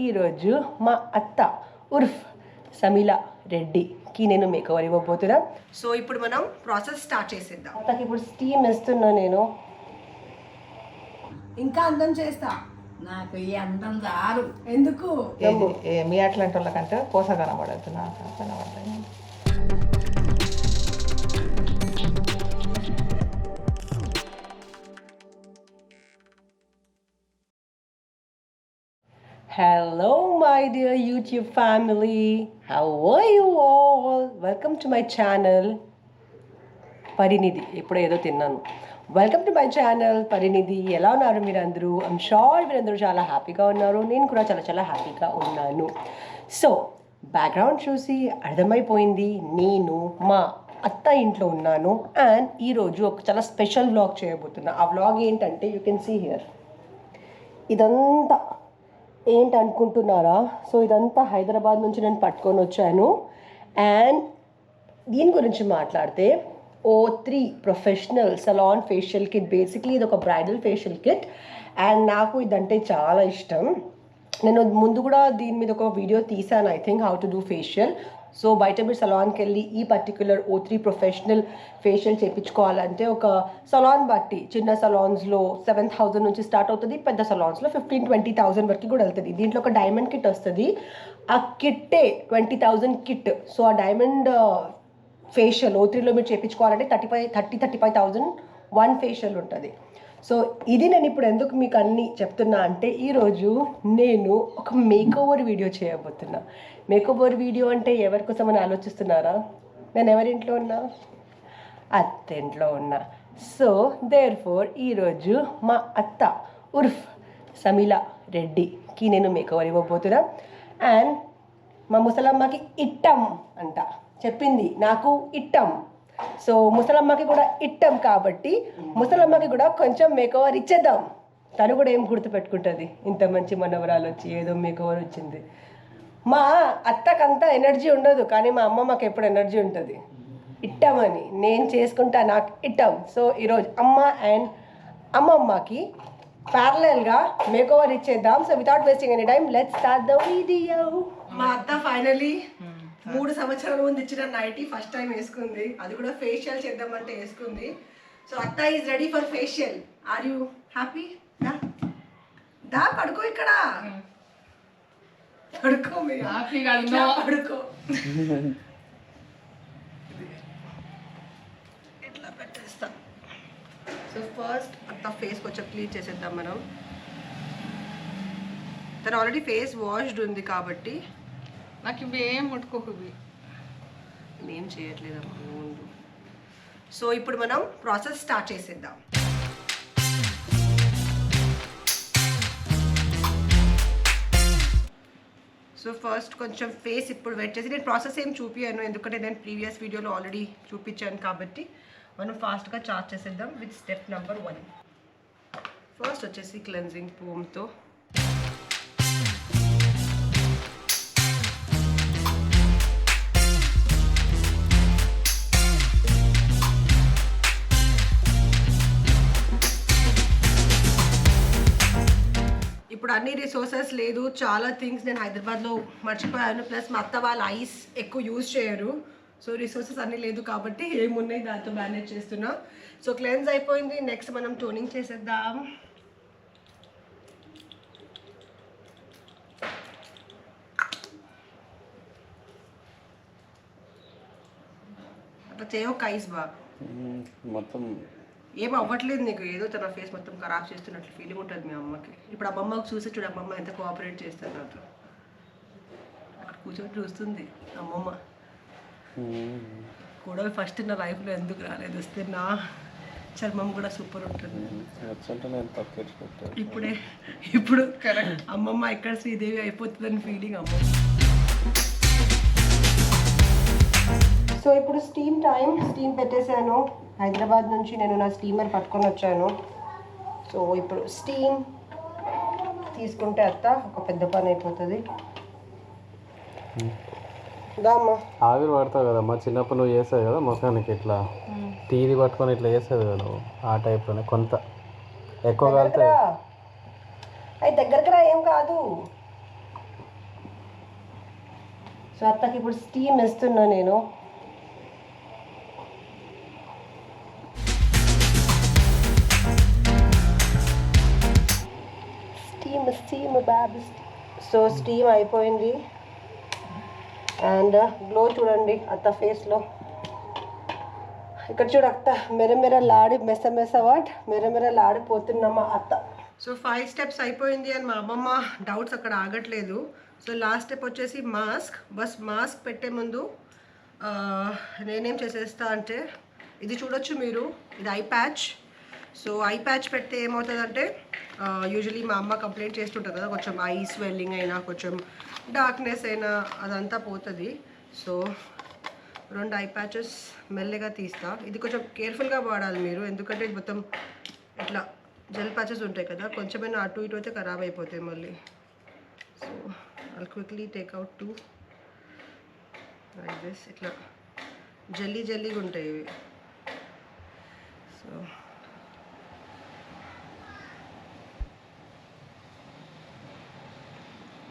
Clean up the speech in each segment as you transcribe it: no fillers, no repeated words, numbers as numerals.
ఈరోజు మా అత్త ఉర్ఫ్ సమీల రెడ్డికి నేను మేకవర్ ఇవ్వబోతున్నా. సో ఇప్పుడు మనం ప్రాసెస్ స్టార్ట్ చేసేద్దాం. అత్తకి ఇప్పుడు స్టీమ్ ఇస్తున్నా నేను. ఇంకా అందం చేస్తా. నాకు ఈ అందం రారు. ఎందుకు మీ అట్లాంటి వాళ్ళకంటే కోస కనబడద్దు, నాకు కనబడతాయి. Hello my dear YouTube family, how are you all? Welcome to my channel పరినిధి. ఇప్పుడు ఏదో తిన్నాను. వెల్కమ్ టు మై ఛానల్ పరినిధి. ఎలా ఉన్నారు మీరు అందరూ? ఐమ్ షూర్ మీరందరూ చాలా హ్యాపీగా ఉన్నారు. నేను కూడా చాలా చాలా హ్యాపీగా ఉన్నాను. సో బ్యాక్గ్రౌండ్ చూసి అర్థమైపోయింది నేను మా అత్త ఇంట్లో ఉన్నాను. అండ్ ఈరోజు ఒక చాలా స్పెషల్ వ్లాగ్ చేయబోతున్నా. ఆ వ్లాగ్ ఏంటంటే యూ కెన్ సీ హియర్. ఇదంతా ఏంటి అనుకుంటున్నారా? సో ఇదంతా హైదరాబాద్ నుంచి నేను పట్టుకొని వచ్చాను. అండ్ దీని గురించి మాట్లాడితే O3 professional salon facial kit. Basically ఇది ఒక బ్రైడల్ ఫేషియల్ కిట్. అండ్ నాకు ఇదంటే చాలా ఇష్టం. నేను ముందు కూడా దీని మీద ఒక వీడియో తీసాను, I think how to do facial. So బయట మీరు సలాన్కి వెళ్ళి ఈ పర్టిక్యులర్ O3 ప్రొఫెషనల్ ఫేషియల్ చేయించుకోవాలంటే ఒక సలాన్ బట్టి చిన్న సలాన్స్లో 7,000 నుంచి స్టార్ట్ అవుతుంది, పెద్ద సలాన్స్లో 15,000-20,000 వరకు కూడా వెళ్తుంది. దీంట్లో ఒక డైమండ్ కిట్ వస్తుంది. ఆ కిట్టే 20,000 కిట్. సో ఆ డైమండ్ ఫేషియల్ O3లో మీరు చేయించుకోవాలంటే 35,000 వన్ ఫేషియల్ ఉంటుంది. సో ఇది నేను ఇప్పుడు ఎందుకు మీకు అన్నీ చెప్తున్నా అంటే ఈరోజు నేను ఒక మేకోవర్ వీడియో చేయబోతున్నా. మేకోవర్ వీడియో అంటే ఎవరి కోసం అని ఆలోచిస్తున్నారా? నేను ఎవరింట్లో ఉన్నా? అత్త ఇంట్లో ఉన్నా. సో దేర్ ఫోర్ ఈరోజు మా అత్త ఉర్ఫ్ సమీల రెడ్డికి నేను మేకోవర్ ఇవ్వబోతున్నా. అండ్ మా ముసలమ్మకి ఇట్టం అంట చెప్పింది, నాకు ఇట్టం. సో ముసలమ్మకి కూడా ఇట్టం కాబట్టి ముసలమ్మకి కూడా కొంచెం మేకోవర్ ఇచ్చేద్దాం. తను కూడా ఏం గుర్తుపెట్టుకుంటుంది, ఇంత మంచి మనవరాలు వచ్చి ఏదో మేకోవర్ వచ్చింది. మా అత్తకంతా ఎనర్జీ ఉండదు, కానీ మా అమ్మమ్మకి ఎప్పుడు ఎనర్జీ ఉంటుంది. ఇట్టమని నేను చేసుకుంటా, నాకు ఇట్టం. సో ఈరోజు అమ్మ అండ్ అమ్మమ్మకి ప్యారలల్గా మేకోవర్ ఇచ్చేద్దాం. So without wasting any time let's start the video. మా అత్త ఫైనలీ 3 సంవత్సరాల ముందు ఇచ్చిన నైటీ ఫస్ట్ టైం వేసుకుంది. అది కూడా ఫేషియల్ చేద్దామంటే వేసుకుంది. సో అత్త is ready for facial. Are you happy? దా పడుకో, ఇక్కడ పడుకో, పడుకో. ఇట్లా పెట్టేస్తా. సో ఫస్ట్ అత్త ఫేస్ కొంచెం క్లీన్ చేసేద్దాం మనం. తను ఆల్రెడీ ఫేస్ వాష్డ్ ఉంది కాబట్టి నాకు ఇవి ఏం ముట్టుకోకువి, ఏం చేయట్లేదమ్మా ముందు. సో ఇప్పుడు మనం ప్రాసెస్ స్టార్ట్ చేసేద్దాం. సో ఫస్ట్ కొంచెం ఫేస్ ఇప్పుడు వెట్ చేసి, నేను ప్రాసెస్ ఏం చూపించాను ఎందుకంటే నేను ప్రీవియస్ వీడియోలో ఆల్రెడీ చూపించాను కాబట్టి మనం ఫాస్ట్గా స్టార్ట్ చేసేద్దాం విత్ స్టెప్ నెంబర్ 1. ఫస్ట్ వచ్చేసి క్లెన్జింగ్ ఫోమ్తో ఇప్పుడు అన్ని రిసోర్సెస్ లేదు, చాలా థింగ్స్ నేను హైదరాబాద్లో మర్చిపోయాను. ప్లస్ మా అత్త వాళ్ళ ఐస్ ఎక్కువ యూజ్ చేయరు. సో రిసోర్సెస్ అన్నీ లేదు కాబట్టి ఏమున్నాయి దాంతో మేనేజ్ చేస్తున్నా. సో క్లెన్స్ అయిపోయింది. నెక్స్ట్ మనం టోనింగ్ చేసేద్దాం. అట్లా చేయొక్క ఐస్ బాగా మొత్తం ఏం అవ్వట్లేదు నీకు, ఏదో తన ఫేస్ మొత్తం ఖరాబ్ చేస్తున్నట్లు ఫీలింగ్ ఉంటుంది మీ అమ్మకి. ఇప్పుడు అమ్మమ్మకి చూసి చూడు, అమ్మమ్మ ఎంత కోఆపరేట్ చేస్తుంది నాతో. అక్కడ కూర్చొని చూస్తుంది అమ్మమ్మ. కూడా ఫస్ట్ నా లైఫ్లో ఎందుకు రాలేదు, వస్తే నా చర్మం కూడా సూపర్ ఉంటుంది. ఇప్పుడు కరెక్ట్ అమ్మమ్మ ఇక్కడ శ్రీదేవి అయిపోతుందని ఫీలింగ్ అమ్మమ్మ. సో ఇప్పుడు స్టీమ్ పెట్టేశాను. హైదరాబాద్ నుంచి నేను నా స్టీమర్ పట్టుకొని వచ్చాను. సో ఇప్పుడు స్టీమ్ తీసుకుంటే అత్త ఒక పెద్ద పని అయిపోతుంది. ఆవిరి పడతావు కదమ్మా, చిన్నప్పుడు నువ్వు చేస్తావు కదా మొఖానికి ఇట్లా టీది పట్టుకొని ఇట్లా చేస్తుంది కదా నువ్వు, ఆ టైప్లోనే కొంత ఎక్కువ కాలుతుంది. అది దగ్గరకి రా, ఏం కాదు. సో అత్తకి ఇప్పుడు స్టీమ్ ఇస్తున్నా నేను. స్టీమ్ బాబీ. సో స్టీమ్ అయిపోయింది. అండ్ గ్లో చూడండి అత్త ఫేస్లో. ఇక్కడ చూడ అత్త మెరమెరలాడి మెరమెరలాడిపోతున్నామా అత్త. సో 5 స్టెప్స్ అయిపోయింది అని మా అమ్మమ్మ డౌట్స్ అక్కడ ఆగట్లేదు. సో లాస్ట్ స్టెప్ వచ్చేసి మాస్క్. మాస్క్ పెట్టే ముందు నేనేం చేసేస్తా అంటే, ఇది చూడొచ్చు మీరు, ఇది eye patch. So eye patch పెడితే ఏమవుతుందంటే, యూజువలీ మా అమ్మ కంప్లైంట్ చేస్తుంటుంది కదా, కొంచెం ఐ స్వెల్లింగ్ అయినా కొంచెం డార్క్నెస్ అయినా అదంతా పోతుంది. సో 2 ఐ ప్యాచెస్ మెల్లగా తీస్తా. ఇది కొంచెం కేర్ఫుల్గా వాడాలి మీరు, ఎందుకంటే ఇది మొత్తం ఇట్లా జెల్ ప్యాచెస్ ఉంటాయి కదా, కొంచెమైనా అటు ఇటు అయితే ఖరాబ్ అయిపోతాయి మళ్ళీ. So I quickly take out 2 like this. ఇట్లా జల్లీగా ఉంటాయి ఇవి. సో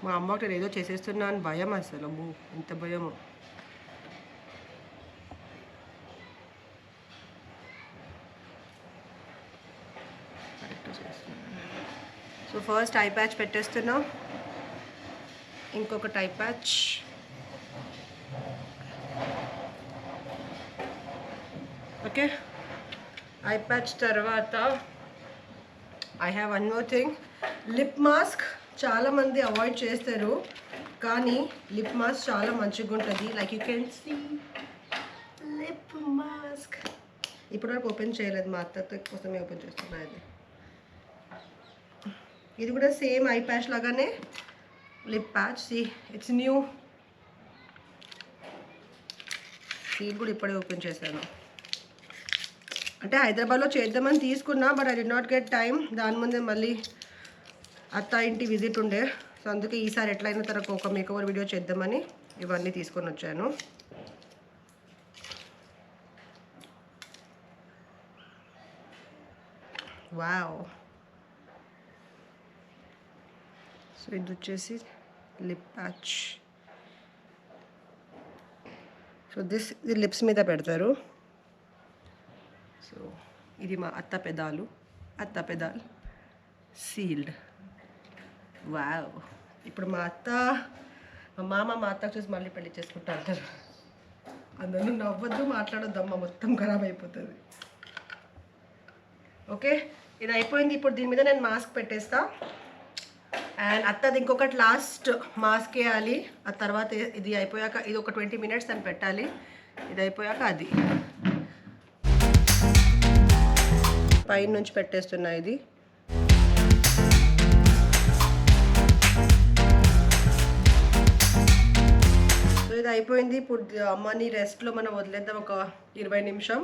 మా అమ్మకి నేను ఏదో చేసేస్తున్నా అని భయం, అసలు అమ్మో ఎంత భయమో. సో ఫస్ట్ ఐ ప్యాచ్ పెట్టేస్తున్నా, ఇంకొకటి eye patch. Okay, eye patch తర్వాత I have one more thing, lip mask. చాలామంది అవాయిడ్ చేస్తారు, కానీ లిప్ మాస్క్ చాలా మంచిగా ఉంటుంది. Like you can see lip mask. ఇప్పటివరకు ఓపెన్ చేయలేదు, మా అత్త కోసమే ఓపెన్ చేస్తున్నా. ఇది కూడా సేమ్ ఐ ప్యాచ్ లాగానే lip patch. See it's new. Seal కూడా ఇప్పుడే ఓపెన్ చేశాను. అంటే హైదరాబాద్లో చేద్దామని తీసుకున్నా, but I did not get time. దాని ముందే మళ్ళీ అత్త ఇంటి విజిట్ ఉండే. సో అందుకే ఈసారి ఎట్లయినా తనకు ఒక మేకఓవర్ వీడియో చేద్దామని ఇవన్నీ తీసుకొని వచ్చాను. వావ్. సో ఇది వచ్చేసి లిప్ ప్యాచ్. సో ఇది లిప్స్ మీద పెడతారు. సో ఇది మా అత్త పెదాలు సీల్డ్. వావ్. ఇప్పుడు మా మామ మా అత్తకు చూసి మళ్ళీ పెళ్లి చేసుకుంటా అంటారు. అందరూ నవ్వద్దు, మాట్లాడొద్దమ్మా, మొత్తం ఖరాబ్ అయిపోతుంది. ఓకే, ఇది అయిపోయింది. ఇప్పుడు దీని మీద నేను మాస్క్ పెట్టేస్తా. అండ్ అత్తది ఇంకొకటి లాస్ట్ మాస్క్ వేయాలి. ఆ తర్వాత ఇది అయిపోయాక ఇది ఒక 20 minutes అని పెట్టాలి. ఇది అయిపోయాక అది పైన నుంచి పెట్టేస్తున్నా. ఇది సో ఇది అయిపోయింది. ఇప్పుడు అమ్మని రెస్ట్లో మనం వదిలేద్దాం ఒక 20 నిమిషం.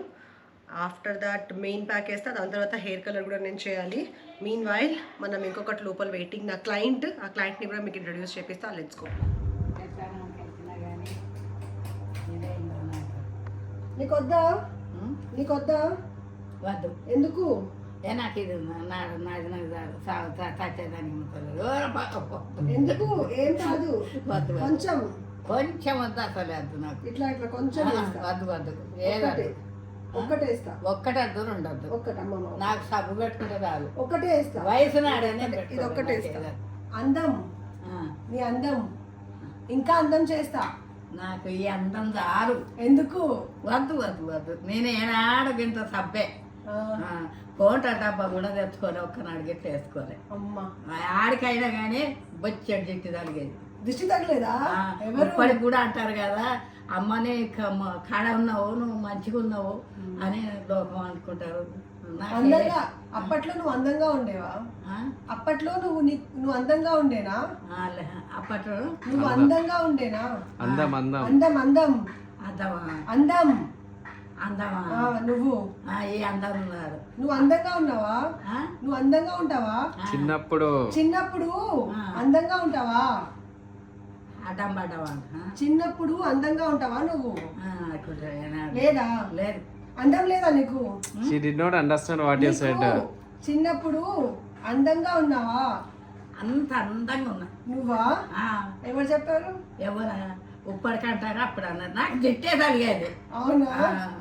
ఆఫ్టర్ దాట్ మెయిన్ ప్యాక్ వేస్తే దాని తర్వాత హెయిర్ కలర్ కూడా నేను చేయాలి. మీన్ వైల్ మనం ఇంకొకటి లోపల వెయిటింగ్. ఆ క్లయింట్ని కూడా మీకు ఇంట్రడ్యూస్ చేపిస్తా. Let's go. నీకొద్దా? వద్దు. ఎందుకు? నాకు ఇది ఎందుకు? ఏం కాదు, వద్దు. కొంచెం వద్దు, అసలు వద్దు నాకు. ఇట్లా కొంచెం వద్దు. ఒక్కటే వేస్తా. ఒక్కటే వద్దు, 2 వద్దు. ఒక్కటమ్మ నాకు సబ్బు పెట్టుకుంటే చాలు. ఒక్కటే వేస్తా. వయసు నాడనే ఇది ఒక్కటే వేస్తా. అందం, నీ అందం ఇంకా అందం చేస్తా. నాకు ఈ అందం చాలు. ఎందుకు? వద్దు. నేను ఏనాడు ఇంత సబ్బే కోట డబ్బా కూడా తెచ్చుకోలే, ఒక్కనాడు గిట్ల వేసుకోలే. అమ్మా, ఆడికైనా కానీ బొచ్చెడు దిష్టి తగిలేది. దిష్టి తగలేదా? ఇప్పటికి కూడా అంటారు కదా, అమ్మనే కాడ ఉన్నావు, నువ్వు మంచిగా ఉన్నావు అని లోకం అనుకుంటారు. అందంగా అప్పట్లో నువ్వు అందంగా ఉండేవా? అప్పట్లో నువ్వు అందంగా ఉండేనా? అప్పట్లో నువ్వు అందంగా ఉండేనా? అందం అందమా నువ్వు ఈ అందం ఉన్నారు. నువ్వు అందంగా ఉన్నావా? నువ్వు అందంగా ఉంటావా? చిన్నప్పుడు అందంగా ఉంటావా? అడ్డం పడ్డవా? చిన్నప్పుడు అందంగా ఉంటావా నువ్వు? లేదా? లేదు. అందం లేదా నీకు? She did not understand what you said. చిన్నప్పుడు అందంగా ఉన్నావా? అంత అందంగా ఉన్నా. నువ్వా? ఎవరు చెప్పారు? ఎవరా? ఇప్పటికంటారు అప్పుడు అన్నారు నాకు జట్టే కలిగేది అవునా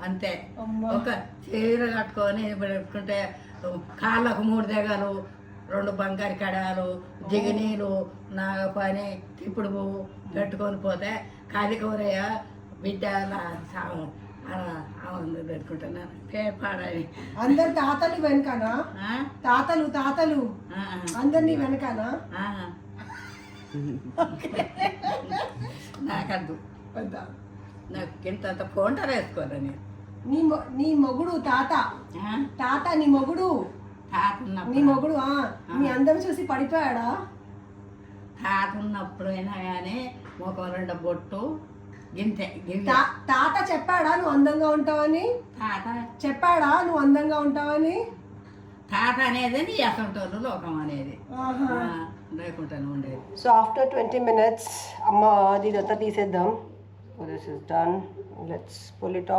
అంతే అమ్మా. ఒక చీర కట్టుకొని పెట్టుకుంటే కాళ్ళకు 3 దెగలు 2 బంగారు కడాలు జిగినీలు నాగపని ఇప్పుడు పెట్టుకొని పోతే కాలికూరయ్య బిడ్డ పెట్టుకుంటున్నాను పేపాడని అందరు తాతలు వెనకనా తాతలు అందరినీ వెనకనా నాకద్దు నాకు ఇంత కోంటలు వేసుకోరని నీ మొగుడు తాత నీ మొగుడు తాత నీ ఉన్నప్పుడు మొగుడు నీ అందం చూసి పడిపోయాడా తాత ఉన్నప్పుడు అయినా కానీ ఒక 2 బొట్టు గింతే గింతే తాత చెప్పాడా నువ్వు అందంగా ఉంటావని తాత చెప్పాడా నువ్వు అందంగా ఉంటావని తాత అనేది నీ అసంటోళ్ళు లోకం అనేది లేకుండానే ఉండేది. సో ఆఫ్టర్ 20 minutes అమ్మ అది ఇదంతా తీసేద్దాం. This is done. Let's pull it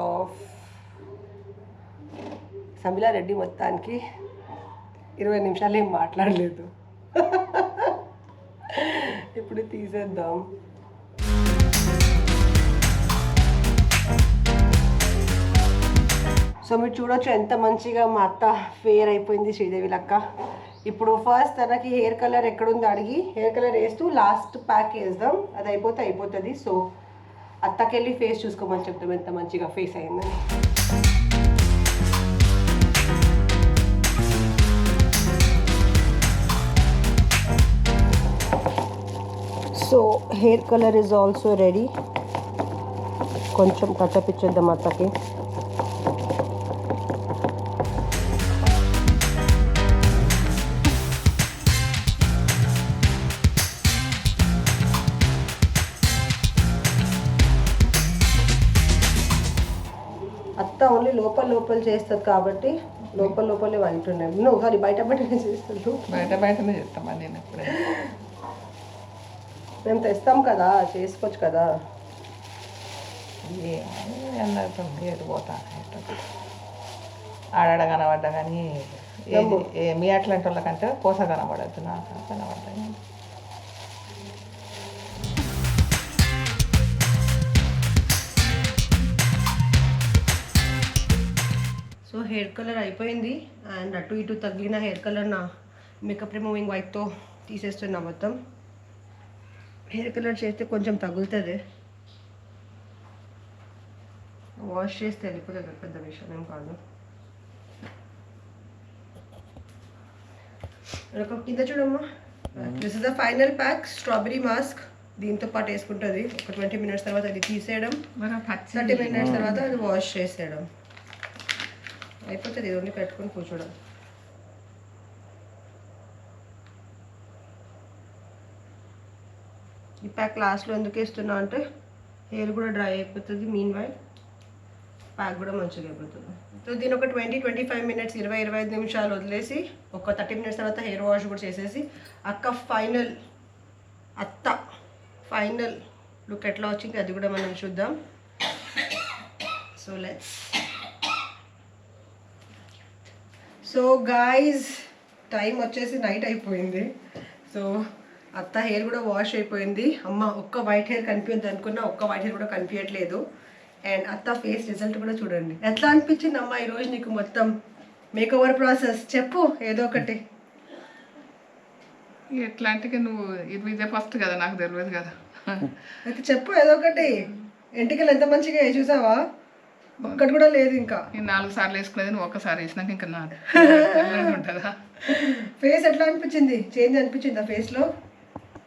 off. Samila Reddy మొత్తానికి 20 నిమిషాలు ఏం మాట్లాడలేదు. ఇప్పుడు తీసేద్దాం. సో మీరు చూడొచ్చు ఎంత మంచిగా మా అత్త ఫేర్ అయిపోయింది శ్రీదేవి లక్క. ఇప్పుడు ఫస్ట్ తనకి హెయిర్ కలర్ ఎక్కడుందో అడిగి హెయిర్ కలర్ వేస్తూ లాస్ట్ ప్యాక్ వేద్దాం. అది అయిపోతుంది. సో అత్తకెళ్ళి ఫేస్ చూసుకోమని చెప్తాం ఎంత మంచిగా ఫేస్ అయిందని. So hair colour is also ready. కొంచెం టచ్అప్ ఇచ్చేద్దాం అత్తకి. అత్త ఓన్లీ లోపల చేస్తుంది కాబట్టి లోపలే వంటున్నాం. నువ్వు సారీ బయటనే చేస్తాను. బయటనే చేస్తామా నేను ఎప్పుడే. మేము తెస్తాం కదా, చేసుకోవచ్చు కదా. ఏది పోతా ఆడాడ కనబడ్డా కానీ మీ అట్లాంటి వాళ్ళకంటే కోస కనబడద్దు, నాకు కనబడ్డా. సో హెయిర్ కలర్ అయిపోయింది. అండ్ అటు ఇటు తగిలిన హెయిర్ కలర్ నా మేకప్ రిమూవింగ్ వైట్తో తీసేస్తున్నా. మొత్తం హెయిర్ కలర్ చేస్తే కొంచెం తగులుతుంది, వాష్ చేస్తే వెళ్ళిపోతుంది. పెద్ద విషయం ఏం కాదు. కింద చూడమ్మా, this is the final pack strawberry mask. దీంతో పాటు వేసుకుంటుంది. ఒక 20 minutes తర్వాత అది తీసేయడం, 30 minutes తర్వాత అది వాష్ చేసేయడం అయిపోతుంది. ఇది ఓన్లీ పెట్టుకొని కూర్చోడం. ఈ ప్యాక్ లాస్ట్లో ఎందుకు వేస్తున్నా అంటే హెయిర్ కూడా డ్రై అయిపోతుంది. మీన్ వైల్ ప్యాక్ కూడా మంచిగా అయిపోతుంది. సో దీని ఒక 20-25 minutes 20-25 నిమిషాలు వదిలేసి ఒక 30 minutes తర్వాత హెయిర్ వాష్ కూడా చేసేసి అత్త ఫైనల్ లుక్ ఎట్లా వచ్చింది అది కూడా మనం చూద్దాం. So let's. So guys time వచ్చేసి నైట్ అయిపోయింది. సో అత్త హెయిర్ కూడా వాష్ అయిపోయింది. అమ్మ ఒక్క వైట్ హెయిర్ కనిపించద్దు అనుకున్నా, ఒక్క వైట్ హెయిర్ కూడా కనిపించట్లేదు. అండ్ అత్త ఫేస్ రిజల్ట్ కూడా చూడండి. ఎట్లా అనిపించింది అమ్మ ఈరోజు నీకు మొత్తం మేకఓవర్ ప్రాసెస్? చెప్పు ఏదో ఒకటి. ఎట్లాంటికి నువ్వు ఇదే ఫస్ట్ కదా, నాకు తెలియదు కదా. అయితే చెప్పు ఏదో ఒకటి. ఎంటికలు ఎంత మంచిగా చూసావా? ఒక్కటి కూడా లేదు. ఇంకా 4 సార్లు వేసుకునేది నువ్వు ఒక్కసారి వేసినాక ఇంకా నాకు ఉంటుందా? ఫేస్ ఎట్లా అనిపించింది? చేంజ్ అనిపించింది ఆ ఫేస్లో?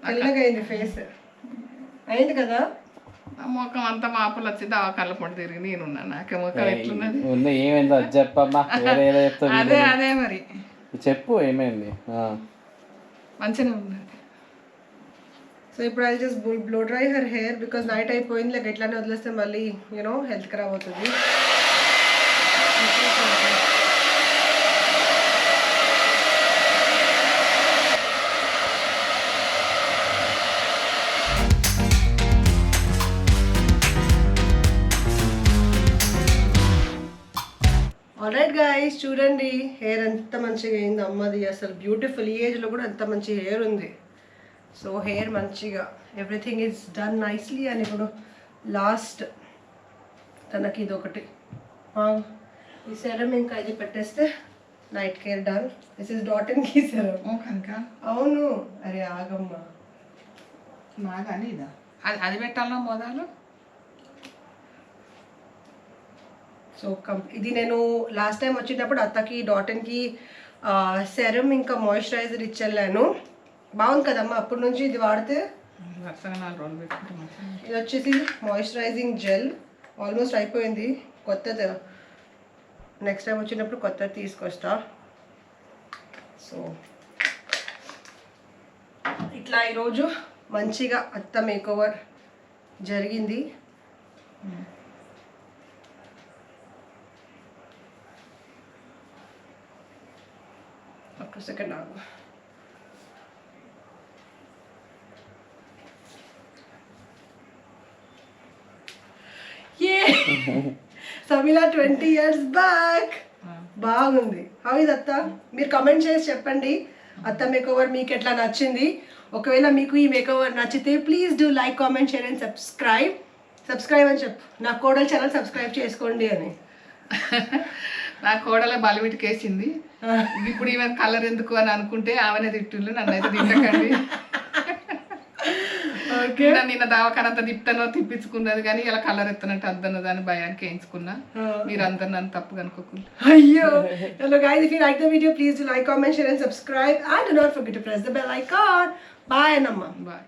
తెల్లగా అయింది ఫేస్, అయింది కదా. ముఖం అంతా మాపలు వచ్చింది, ఆ కళ్ళ పొండి తిరిగి నేనున్నా. నాకే ముఖం ఎట్లున్నది ఏమైందో అది చెప్పమ్మా. అదే మరి చెప్పు ఏమైంది. మంచిగా ఉన్నది. సో ఇప్పుడు I just blow dry her hair because night అయిపోయింది. లైక్ ఎట్లానే వదిలేస్తే మళ్ళీ యూనో హెల్త్ ఖరాబ్ అవుతుంది. ఆల్రైట్ గాయ్స్ చూడండి హెయిర్ ఎంత మంచిగా అయింది అమ్మది. అసలు బ్యూటిఫుల్. ఈ ఏజ్లో కూడా ఎంత మంచి హెయిర్ ఉంది. సో హెయిర్ మంచిగా ఎవ్రీథింగ్ ఈజ్ డన్ నైస్లీ. అని ఇప్పుడు లాస్ట్ తనకి ఇది ఒకటి ఈ సెరం ఇంకా ఇది పెట్టేస్తే night care done. This is డాటన్కి సెరం. కనుక అవును. అరే ఆగమ్మ, నాగాని ఇదా అది పెట్టాలన్నా మొదలు. సో ఇది నేను లాస్ట్ టైం వచ్చినప్పుడు అత్తకి డాటన్కి సెరం ఇంకా మాయిశ్చరైజర్ ఇచ్చెళ్ళాను. బాగుంది కదమ్మా. అప్పటి నుంచి ఇది వాడితే వరుసగా 4 రోజులు పెట్టుకుంటే మంచిగా. ఇది వచ్చేసి మాయిశ్చరైజింగ్ జెల్. ఆల్మోస్ట్ అయిపోయింది. కొత్తది నెక్స్ట్ టైం వచ్చినప్పుడు కొత్తది తీసుకొస్తా. సో ఇట్లా ఈరోజు మంచిగా అత్త మేకోవర్ జరిగింది. ఒక్క సెకండ్ ఆగు. సమీలా 20 years బ్యాక్. బాగుంది. హౌ ఇస్ అత్త? మీరు కమెంట్ చేసి చెప్పండి అత్త మేకోవర్ మీకు ఎట్లా నచ్చింది. ఒకవేళ మీకు ఈ మేకోవర్ నచ్చితే please do like, comment, share and subscribe. Subscribe అని చెప్పు. నా కోడలు ఛానల్ సబ్స్క్రైబ్ చేసుకోండి అని. నా కోడలే బలిమిటికి వేసింది. ఇప్పుడు ఈమె కలర్ ఎందుకు అని అనుకుంటే ఆమెనే తిట్టిండ్రు. నన్ను అయితే తిట్టకండి. నిన్న దావకానంత తిప్పుతానో తిప్పించుకున్నది కానీ ఇలా కలర్ ఎత్తనట్టు అద్దన్నది అని భయానికి వేయించుకున్నా. మీరు అందరు నన్ను తప్పు కనుకోకుండా. అయ్యో. Hello guys, if you like the video, please do like, comment, share and subscribe, and do not forget to press the bell icon. Bye Anamma. Bye.